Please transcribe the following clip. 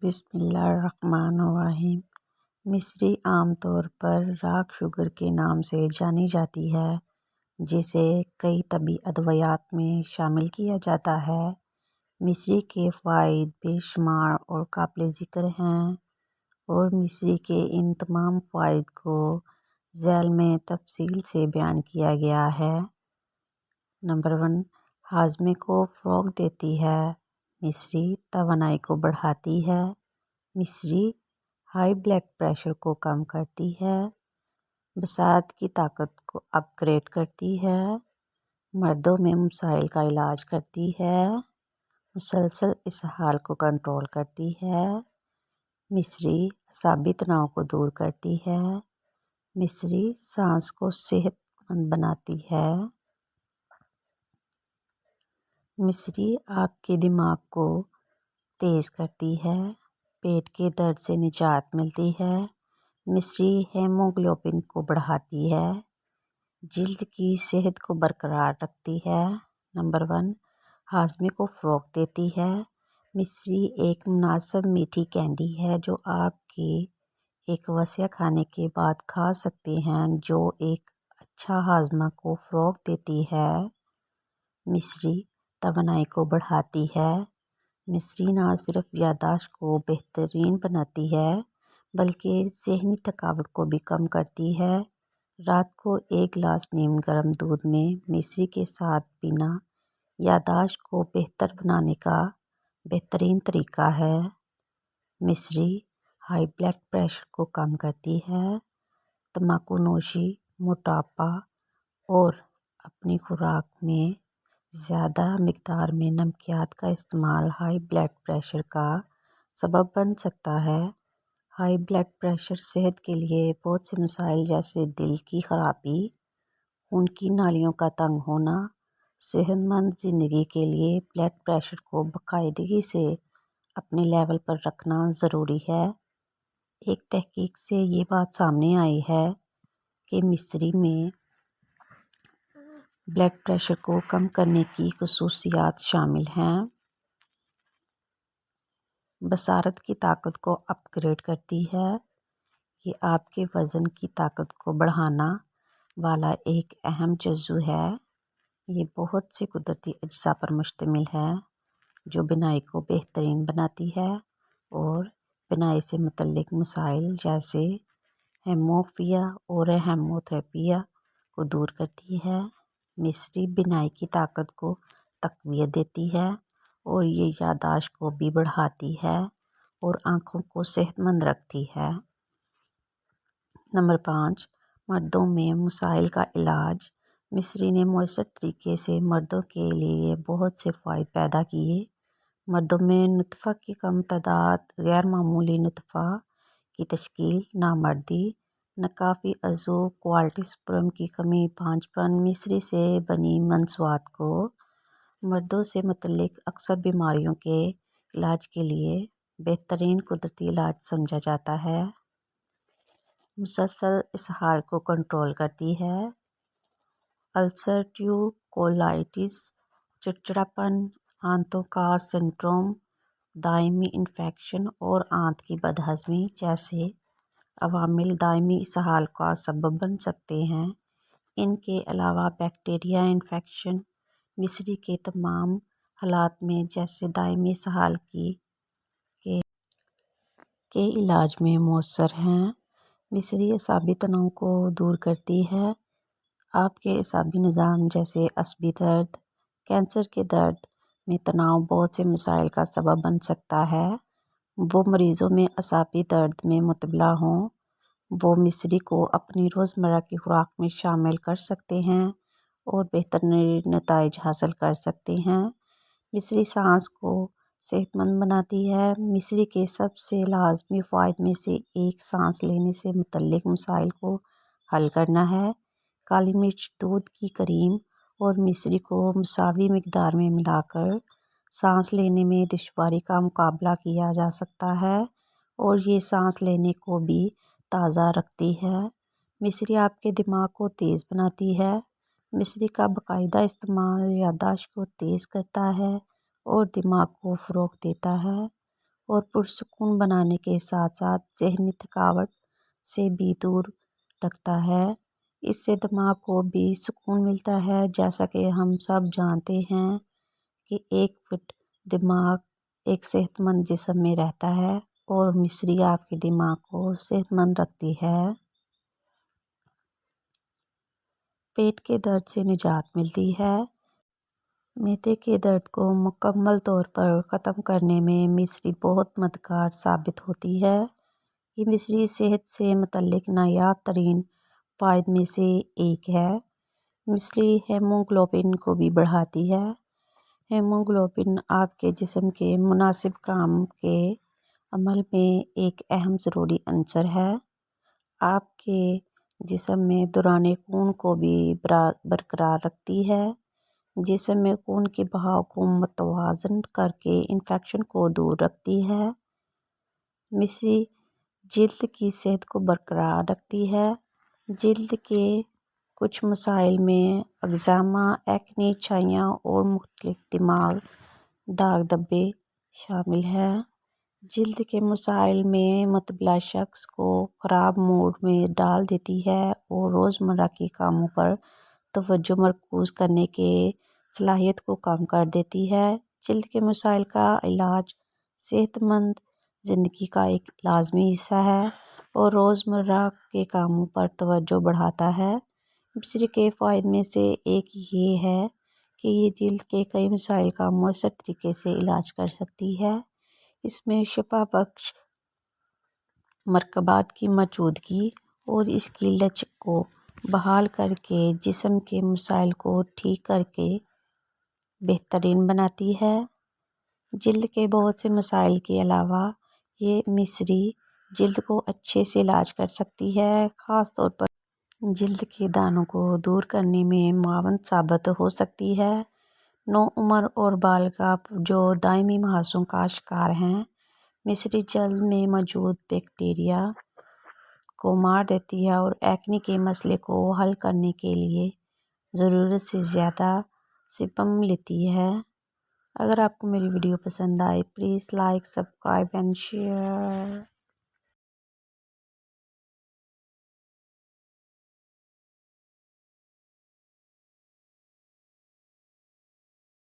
بسم اللہ الرحمن الرحیم۔ مصری عام طور پر راک شوگر کے نام سے جانی جاتی ہے، جسے کئی طبی ادویات میں شامل کیا جاتا ہے۔ مصری کے فوائد بے شمار اور قابل ذکر ہیں، اور مصری کے ان تمام فوائد کو ذیل میں تفصیل سے بیان کیا گیا ہے۔ نمبر 1، ہاضمے کو فروغ دیتی ہے۔ مصری توانائی کو بڑھاتی ہے۔ مصری ہائی بلڈ پریشر کو کم کرتی ہے۔ بساط کی طاقت کو اپ گریڈ کرتی ہے۔ مردوں میں مسائل کا علاج کرتی ہے۔ مسلسل اسہال کو کنٹرول کرتی ہے۔ مصری اعصابی تناؤ کو دور کرتی ہے۔ مصری سانس کو صحت مند بناتی ہے۔ مصری آپ کے دماغ کو تیز کرتی ہے۔ پیٹ کے درد سے نجات ملتی ہے۔ مصری ہیموگلوبن کو بڑھاتی ہے۔ جلد کی صحت کو برقرار رکھتی ہے۔ نمبر 1، ہاضمے کو فروغ دیتی ہے۔ مصری ایک مناسب میٹھی کینڈی ہے جو آپ کے ایک وسیع کھانے کے بعد کھا سکتے ہیں، جو ایک اچھا ہاضمہ کو فروغ دیتی ہے۔ مصری توانائی کو بڑھاتی ہے۔ مصری نہ صرف یادداشت کو بہترین بناتی ہے بلکہ ذہنی تھکاوٹ کو بھی کم کرتی ہے۔ رات کو ایک گلاس نیم گرم دودھ میں مصری کے ساتھ پینا یادداشت کو بہتر بنانے کا بہترین طریقہ ہے۔ مصری ہائی بلڈ پریشر کو کم کرتی ہے۔ تمباکو نوشی، موٹاپا اور اپنی خوراک میں زیادہ مقدار میں نمکیات کا استعمال ہائی بلڈ پریشر کا سبب بن سکتا ہے۔ ہائی بلڈ پریشر صحت کے لیے بہت سے مسائل جیسے دل کی خرابی، خون کی نالیوں کا تنگ ہونا۔ صحت مند زندگی کے لیے بلڈ پریشر کو باقاعدگی سے اپنے لیول پر رکھنا ضروری ہے۔ ایک تحقیق سے یہ بات سامنے آئی ہے کہ مصری میں بلڈ پریشر کو کم کرنے کی خصوصیات شامل ہیں۔ بصارت کی طاقت کو اپ گریڈ کرتی ہے۔ یہ آپ کے وزن کی طاقت کو بڑھانا والا ایک اہم جزو ہے۔ یہ بہت سے قدرتی اجزاء پر مشتمل ہے جو بینائی کو بہترین بناتی ہے اور بینائی سے متعلق مسائل جیسے ہیموفیلیا اور ہیموتھیرپیا کو دور کرتی ہے۔ مصری بینائی کی طاقت کو تقویت دیتی ہے اور یہ یادداشت کو بھی بڑھاتی ہے اور آنکھوں کو صحت مند رکھتی ہے۔ نمبر 5، مردوں میں مسائل کا علاج۔ مصری نے مؤثر طریقے سے مردوں کے لیے بہت سے فوائد پیدا کیے۔ مردوں میں نطفہ کی کم تعداد، غیر معمولی نطفہ کی تشکیل، نامردی، ناکافی عضو کوالٹی سپرم کی کمی، پانچ پن۔ مصری سے بنی مصنوعات کو مردوں سے متعلق اکثر بیماریوں کے علاج کے لیے بہترین قدرتی علاج سمجھا جاتا ہے۔ مسلسل اسہال کو کنٹرول کرتی ہے۔ السریٹیو کولائٹس، چڑچڑاپن، آنتوں کا سنڈروم، دائمی انفیکشن اور آنت کی بد ہضمی جیسے عوامل دائمی اسہال کا سبب بن سکتے ہیں۔ ان کے علاوہ بیکٹیریا انفیکشن مصری کے تمام حالات میں جیسے دائمی اسہال کے علاج میں مؤثر ہیں۔ مصری اعصابی تناؤ کو دور کرتی ہے۔ آپ کے اعصابی نظام جیسے عصبی درد، کینسر کے درد میں تناؤ بہت سے مسائل کا سبب بن سکتا ہے۔ وہ مریضوں میں اعصابی درد میں مبتلا ہوں، وہ مصری کو اپنی روزمرہ کی خوراک میں شامل کر سکتے ہیں اور بہترین نتائج حاصل کر سکتے ہیں۔ مصری سانس کو صحت مند بناتی ہے۔ مصری کے سب سے لازمی فوائد میں سے ایک سانس لینے سے متعلق مسائل کو حل کرنا ہے۔ کالی مرچ، دودھ کی کریم اور مصری کو مساوی مقدار میں ملا کر سانس لینے میں دشواری کا مقابلہ کیا جا سکتا ہے اور یہ سانس لینے کو بھی تازہ رکھتی ہے۔ مصری آپ کے دماغ کو تیز بناتی ہے۔ مصری کا باقاعدہ استعمال یادداشت کو تیز کرتا ہے اور دماغ کو فروغ دیتا ہے اور پرسکون بنانے کے ساتھ ساتھ ذہنی تھکاوٹ سے بھی دور رکھتا ہے۔ اس سے دماغ کو بھی سکون ملتا ہے۔ جیسا کہ ہم سب جانتے ہیں کہ ایک فٹ دماغ ایک صحت مند جسم میں رہتا ہے، اور مصری آپ کے دماغ کو صحت مند رکھتی ہے۔ پیٹ کے درد سے نجات ملتی ہے۔ معدے کے درد کو مکمل طور پر ختم کرنے میں مصری بہت مددگار ثابت ہوتی ہے۔ یہ مصری صحت سے متعلق نایاب ترین فوائد میں سے ایک ہے۔ مصری ہیموگلوبن کو بھی بڑھاتی ہے۔ ہیموگلوبن آپ کے جسم کے مناسب کام کے عمل میں ایک اہم ضروری عنصر ہے۔ آپ کے جسم میں دوران خون کو بھی برقرار رکھتی ہے۔ جسم میں خون کے بہاؤ کو متوازن کر کے انفیکشن کو دور رکھتی ہے۔ مصری جلد کی صحت کو برقرار رکھتی ہے۔ جلد کے کچھ مسائل میں ایگزیما، ایکنی، چھائیاں اور مختلف داغ دھبے شامل ہیں۔ جلد کے مسائل میں مبتلا شخص کو خراب موڈ میں ڈال دیتی ہے اور روزمرہ کے کاموں پر توجہ مرکوز کرنے کی صلاحیت کو کم کر دیتی ہے۔ جلد کے مسائل کا علاج صحت مند زندگی کا ایک لازمی حصہ ہے اور روزمرہ کے کاموں پر توجہ بڑھاتا ہے۔ مصری کے فوائد میں سے ایک یہ ہے کہ یہ جلد کے کئی مسائل کا مؤثر طریقے سے علاج کر سکتی ہے۔ اس میں شفا بخش مرکبات کی موجودگی اور اس کی لچک کو بحال کر کے جسم کے مسائل کو ٹھیک کر کے بہترین بناتی ہے۔ جلد کے بہت سے مسائل کے علاوہ یہ مصری جلد کو اچھے سے علاج کر سکتی ہے، خاص طور پر جلد کے دانوں کو دور کرنے میں معاون ثابت ہو سکتی ہے۔ نوعمر اور بالغ جو دائمی مہاسوں کا شکار ہیں، مصری جلد میں موجود بیکٹیریا کو مار دیتی ہے اور ایکنی کے مسئلے کو حل کرنے کے لیے ضرورت سے زیادہ سیبم لیتی ہے۔ اگر آپ کو میری ویڈیو پسند آئے please like, subscribe and share.